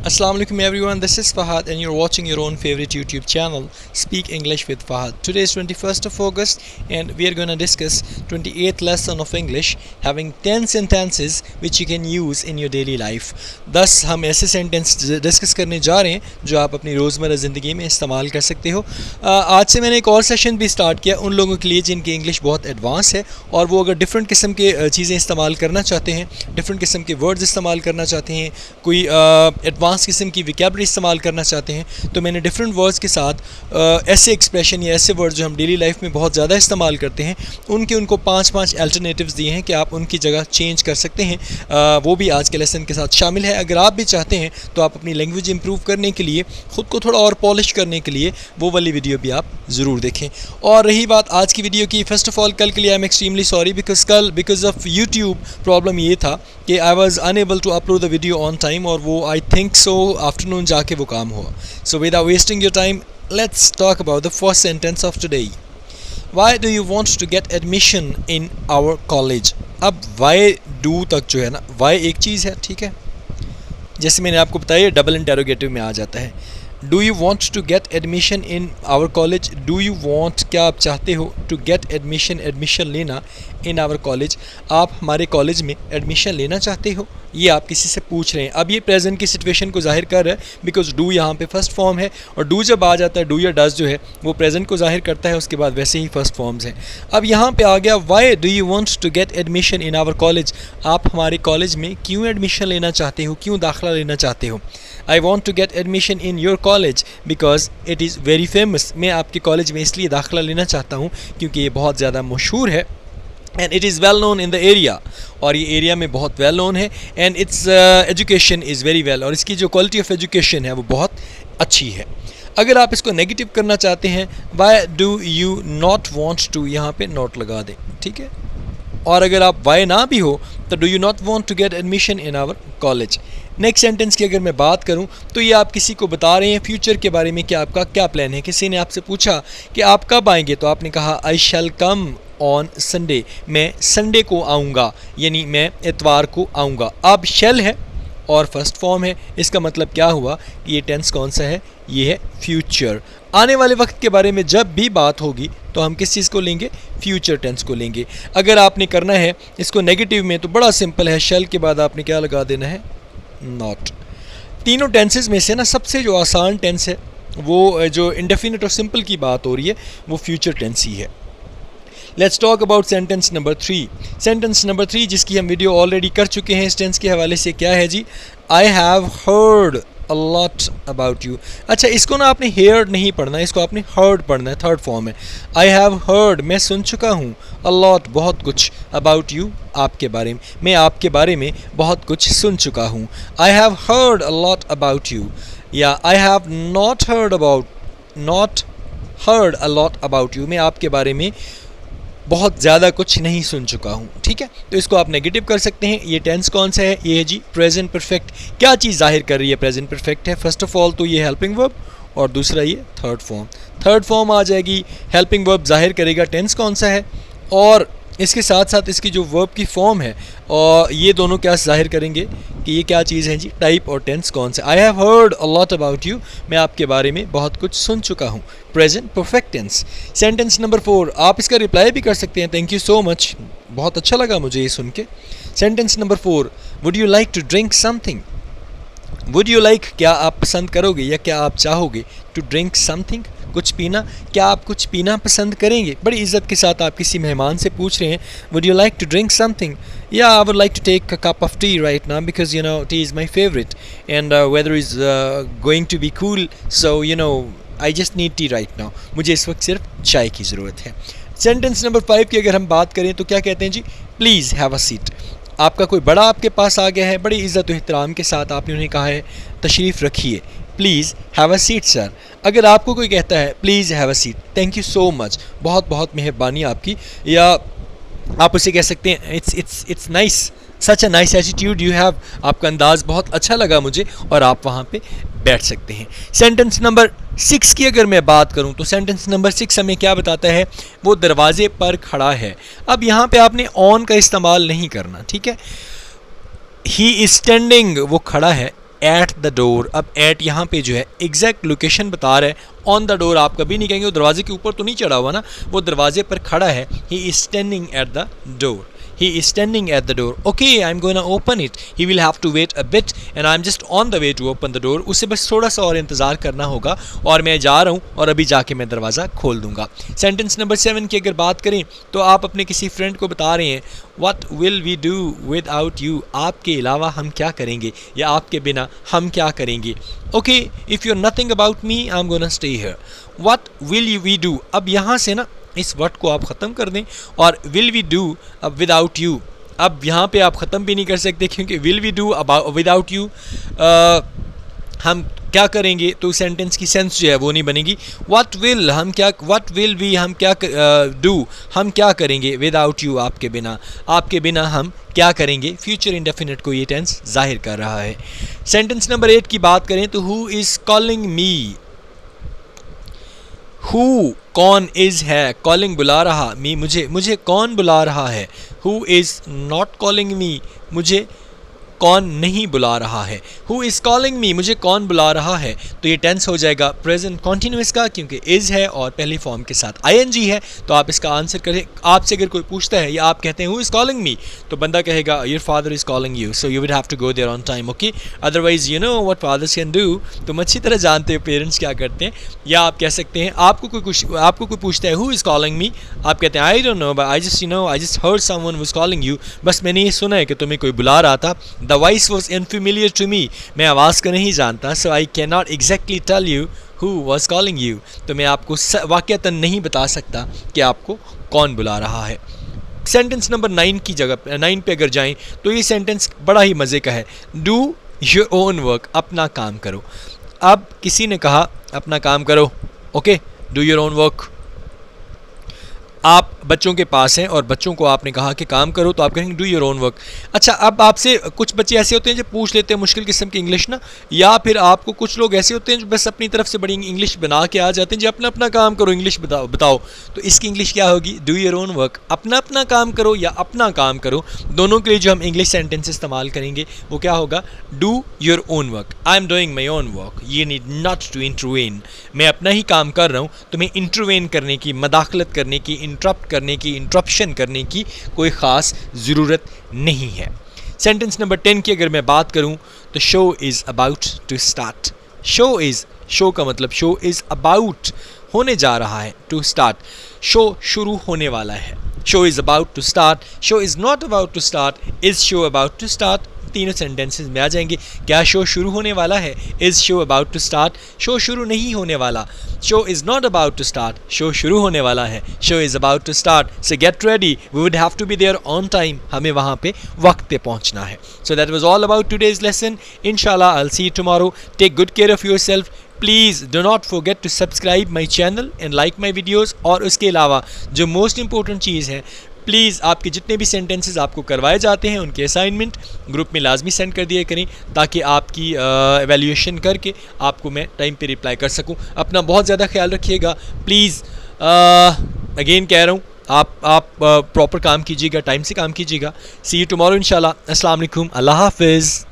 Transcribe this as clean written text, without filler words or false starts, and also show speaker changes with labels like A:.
A: Assalamu alaikum everyone, this is Fahad and you're watching your own favorite YouTube channel, Speak English with Fahad. Today is 21st of August and we are going to discuss 28th lesson of English having 10 sentences which you can use in your daily life. 10 हम ऐसे sentence discuss करने जा रहे हैं जो आप अपनी रोज़मर्रा ज़िंदगी में इस्तेमाल कर सकते हो। आज से मैंने एक और सेशन भी स्टार्ट किया उन लोगों के लिए जिनकी इंग्लिश बहुत एडवांस है और वो अगर डिफरेंट किस्म के चीज़ें इस्तेमाल करना चाहते हैं, डिफरेंट किस्म के वर्ड्स इस्तेमाल करना चाहते हैं, कोई एडवांस किस्म की वोकैबुलरी इस्तेमाल करना चाहते हैं, तो मैंने डिफरेंट वर्ड्स के साथ ऐसे एक्सप्रेशन या ऐसे वर्ड्स जो हम डेली लाइफ में बहुत ज़्यादा इस्तेमाल करते हैं उनको 5 अल्टरनेटिव्स दिए हैं कि आप उनकी जगह चेंज कर सकते हैं। वो भी आज के लेसन के साथ शामिल है। अगर आप भी चाहते हैं तो आप अपनी लैंग्वेज इंप्रूव करने के लिए, ख़ुद को थोड़ा और पॉलिश करने के लिए वो वाली वीडियो भी आप ज़रूर देखें। और रही बात आज की वीडियो की, फ़र्स्ट ऑफ़ ऑल कल के लिए I am extremely sorry because of YouTube problem ये था कि I was unable to upload the video on time और वो आई थिंक सो आफ्टरनून जाके वो काम हुआ। So without wasting your time let's talk about the first sentence of today. Why do you want to get admission in our college. अब why do तक जो है ना, वाई एक चीज़ है, ठीक है, जैसे मैंने आपको बताया डबल इंटेरोगेटिव में आ जाता है। Do you want to get admission in our college, do you want क्या आप चाहते हो, टू गेट एडमिशन लेना इन आवर कॉलेज, आप हमारे कॉलेज में एडमिशन लेना चाहते हो, ये आप किसी से पूछ रहे हैं। अब ये प्रेजेंट की सिचुएशन को जाहिर कर रहा है बिकॉज डू यहाँ पे फर्स्ट फॉर्म है और डू जब आ जाता है, डू या डज जो है वो प्रेजेंट को जाहिर करता है, उसके बाद वैसे ही फर्स्ट फॉर्म्स हैं। अब यहाँ पे आ गया why do you want to get admission in our college, आप हमारे कॉलेज में क्यों एडमिशन लेना चाहते हो, क्यों दाखिला लेना चाहते हो। I want to get admission in your college because it is very famous, मैं आपके कॉलेज में इसलिए दाखिला लेना चाहता हूँ क्योंकि ये बहुत ज़्यादा मशहूर है and it is well known in the area, और ये एरिया में बहुत वेल नोन है and it's education is very well, और इसकी जो क्वालिटी ऑफ एजुकेशन है वो बहुत अच्छी है। अगर आप इसको नेगेटिव करना चाहते हैं, why do you not want to, यहाँ पे नॉट लगा दें, ठीक है। और अगर आप वाई ना भी हो तो do you not want to get admission in our college. Next sentence की अगर मैं बात करूं तो ये आप किसी को बता रहे हैं फ्यूचर के बारे में कि आपका क्या प्लान है। किसी ने आपसे पूछा कि आप कब आएंगे तो आपने कहा आई शैल कम ऑन संडे, मैं संडे को आऊँगा, यानी मैं इतवार को आऊँगा। अब शैल है और फर्स्ट फॉर्म है, इसका मतलब क्या हुआ कि ये टेंस कौन सा है, ये है फ्यूचर। आने वाले वक्त के बारे में जब भी बात होगी तो हम किस चीज़ को लेंगे, फ्यूचर टेंस को लेंगे। अगर आपने करना है इसको नेगेटिव में तो बड़ा सिंपल है, शैल के बाद आपने क्या लगा देना है, नॉट। तीनों टेंसेस में से ना सबसे जो आसान टेंस है वो जो इंडेफिनिट और सिंपल की बात हो रही है वो फ्यूचर टेंस ही है। Let's talk about sentence number 3। Sentence number 3 जिसकी हम वीडियो ऑलरेडी कर चुके हैं इस टेंस के हवाले से, क्या है जी, I have heard a lot about you. अच्छा, इसको ना आपने हेयर्ड नहीं पढ़ना है, इसको आपने हर्ड पढ़ना है, थर्ड फॉर्म है। आई हैव हर्ड, मैं सुन चुका हूँ, अ लॉट बहुत कुछ, अबाउट यू आपके बारे में, मैं आपके बारे में बहुत कुछ सुन चुका हूँ। I have heard a lot about you, या I have not heard a lot about you, मैं आपके बारे में बहुत ज़्यादा कुछ नहीं सुन चुका हूँ, ठीक है। तो इसको आप नेगेटिव कर सकते हैं। ये टेंस कौन सा है, ये है जी प्रेजेंट परफेक्ट। क्या चीज़ जाहिर कर रही है, प्रेजेंट परफेक्ट है। फर्स्ट ऑफ ऑल तो ये हेल्पिंग वर्ब और दूसरा ये थर्ड फॉर्म आ जाएगी। हेल्पिंग वर्ब जाहिर करेगा टेंस कौन सा है, और इसके साथ साथ इसकी जो वर्ब की फॉर्म है और ये दोनों क्या जाहिर करेंगे कि ये क्या चीज़ है जी, टाइप और टेंस कौन सा। I have heard a lot about you, मैं आपके बारे में बहुत कुछ सुन चुका हूँ, present perfect tense. Sentence number 4, आप इसका रिप्लाई भी कर सकते हैं, थैंक यू सो मच, बहुत अच्छा लगा मुझे ये सुन के। Sentence number 4, would you like to drink something. Would you like, क्या आप पसंद करोगे या क्या आप चाहोगे, टू ड्रिंक समथिंग, कुछ पीना, क्या आप कुछ पीना पसंद करेंगे। बड़ी इज़्ज़त के साथ आप किसी मेहमान से पूछ रहे हैं would you like to drink something, या I would like to take a cup of tea right now because you know tea is my favourite and weather is going to be cool, so you know I just need tea right now, मुझे इस वक्त सिर्फ चाय की ज़रूरत है। Sentence number 5 की अगर हम बात करें तो क्या कहते हैं जी, प्लीज़ हैव अ सीट। आपका कोई बड़ा आपके पास आ गया है, बड़ी इज़्ज़त और एहतराम के साथ आपने उन्हें कहा है तशरीफ़ रखिए, please have a seat sir. अगर आपको कोई कहता है please have a seat, thank you so much, बहुत बहुत मेहरबानी आपकी, या आप उसे कह सकते हैं it's nice, such a nice attitude you have, आपका अंदाज़ बहुत अच्छा लगा मुझे, और आप वहाँ पे बैठ सकते हैं। सेंटेंस नंबर 6 की अगर मैं बात करूं तो सेंटेंस नंबर 6 हमें क्या बताता है, वो दरवाजे पर खड़ा है। अब यहाँ पे आपने ऑन का इस्तेमाल नहीं करना, ठीक है। ही इज स्टैंडिंग, वो खड़ा है, एट द डोर। अब एट यहाँ पे जो है एग्जैक्ट लोकेशन बता रहा है, ऑन द डोर आप कभी नहीं कहेंगे, वो दरवाजे के ऊपर तो नहीं चढ़ा हुआ ना, वो दरवाजे पर खड़ा है। He is standing at the door, he is standing at the door. Okay, I'm going to open it. He will have to wait a bit and I'm just on the way to open the door. उसे बस थोड़ा सा और इंतज़ार करना होगा और मैं जा रहा हूँ और अभी जाके मैं दरवाज़ा खोल दूँगा। सेंटेंस नंबर 7 की अगर बात करें तो आप अपने किसी फ्रेंड को बता रहे हैं What will we do without you? आपके अलावा हम क्या करेंगे या आपके बिना हम क्या करेंगे। Okay, if you're nothing about me, I'm gonna stay here. What will we do? अब यहाँ से ना इस वर्ड को आप ख़त्म कर दें और विल वी डू अब विदाउट यू। अब यहाँ पे आप ख़त्म भी नहीं कर सकते क्योंकि will we do without you हम क्या करेंगे, तो सेंटेंस की सेंस जो है वो नहीं बनेगी। व्हाट विल हम क्या, व्हाट विल वी हम क्या डू हम क्या करेंगे, विदाउट यू आपके बिना, आपके बिना हम क्या करेंगे। फ्यूचर इंडेफिनिट को ये टेंस जाहिर कर रहा है। सेंटेंस नंबर 8 की बात करें तो who is calling me. Who कौन, इज़ है, कॉलिंग बुला रहा, मी मुझे, मुझे कौन बुला रहा है। Who is not calling me, मुझे कौन नहीं बुला रहा है। हु इज़ कॉलिंग मी, मुझे कौन बुला रहा है, तो ये टेंस हो जाएगा प्रेजेंट कॉन्टिन्यूस का क्योंकि इज़ है और पहली फॉर्म के साथ आईएनजी है। तो आप इसका आंसर करें। आपसे अगर कोई पूछता है या आप कहते हैं हु इज़ कॉलिंग मी, तो बंदा कहेगा your father is calling you, so you will have to go there on time. Okay, otherwise you know what fathers can do, तुम अच्छी तरह जानते हो पेरेंट्स क्या करते हैं। या आप कह सकते हैं आपको कोई पूछता है हु इज़ कॉलिंग मी, आप कहते हैं I don't know but I just heard someone was calling you, बस मैंने ये सुना है कि तुम्हें कोई बुला रहा था। The voice was unfamiliar to me, मैं आवाज़ को नहीं जानता, so I can not exactly tell you who was calling you, तो मैं आपको वाक़तन नहीं बता सकता कि आपको कौन बुला रहा है। सेंटेंस नंबर 9 की जगह 9 पे अगर जाएं तो ये सेंटेंस बड़ा ही मज़े का है। डू योर ओन वर्क, अपना काम करो। अब किसी ने कहा अपना काम करो, okay, do your own work. आप बच्चों के पास हैं और बच्चों को आपने कहा कि काम करो, तो आप कहेंगे डू योर ओन वर्क। अच्छा, अब आपसे कुछ बच्चे ऐसे होते हैं जो पूछ लेते हैं मुश्किल किस्म की इंग्लिश ना, या फिर आपको कुछ लोग ऐसे होते हैं जो बस अपनी तरफ से बड़ी इंग्लिश बना के आ जाते हैं जी अपना अपना काम करो, इंग्लिश बताओ। तो इसकी इंग्लिश क्या होगी, डू योर ओन वर्क। अपना अपना काम करो या अपना काम करो, दोनों के लिए जो हम इंग्लिश सेंटेंस इस्तेमाल करेंगे वो क्या होगा, do your own work. I am doing my own work, you need not to intervene, मैं अपना ही काम कर रहा हूँ, तुम्हें इंटरवेन करने की, मदाखलत करने की, इंटरप्ट करने की, इंटरप्शन करने की कोई ख़ास ज़रूरत नहीं है। सेंटेंस नंबर 10 की अगर मैं बात करूं तो show is about to start. Show का मतलब शो इज़ अबाउट, होने जा रहा है, टू स्टार्ट, शो शुरू होने वाला है। Show is about to start, show is not about to start, is show about to start, तीनों सेंटेंसेस में आ जाएंगे। क्या शो शुरू होने वाला है, is show about to start, show शुरू नहीं होने वाला, show is not about to start, show शुरू होने वाला है, show is about to start. So get ready, we would have to be there on time, हमें वहाँ पे वक्त पे पहुँचना है। So that was all about today's lesson. इंशाल्लाह I will see you tomorrow. Take good care of yourself. Please do not forget to subscribe my channel and like my videos. और उसके अलावा जो मोस्ट इंपॉर्टेंट चीज़ है, please आपके जितने भी sentences आपको करवाए जाते हैं उनके असाइनमेंट ग्रुप में लाजमी सेंड कर दिया करें, ताकि आपकी एवेल्यूएशन करके आपको मैं टाइम पे रिप्लाई कर सकूं। अपना बहुत ज़्यादा ख्याल रखिएगा प्लीज़। अगेन कह रहा हूँ, आप प्रॉपर काम कीजिएगा, टाइम से काम कीजिएगा। सी यू टुमारो इंशाल्लाह। अस्सलाम वालेकुम, अल्लाह हाफ़िज़।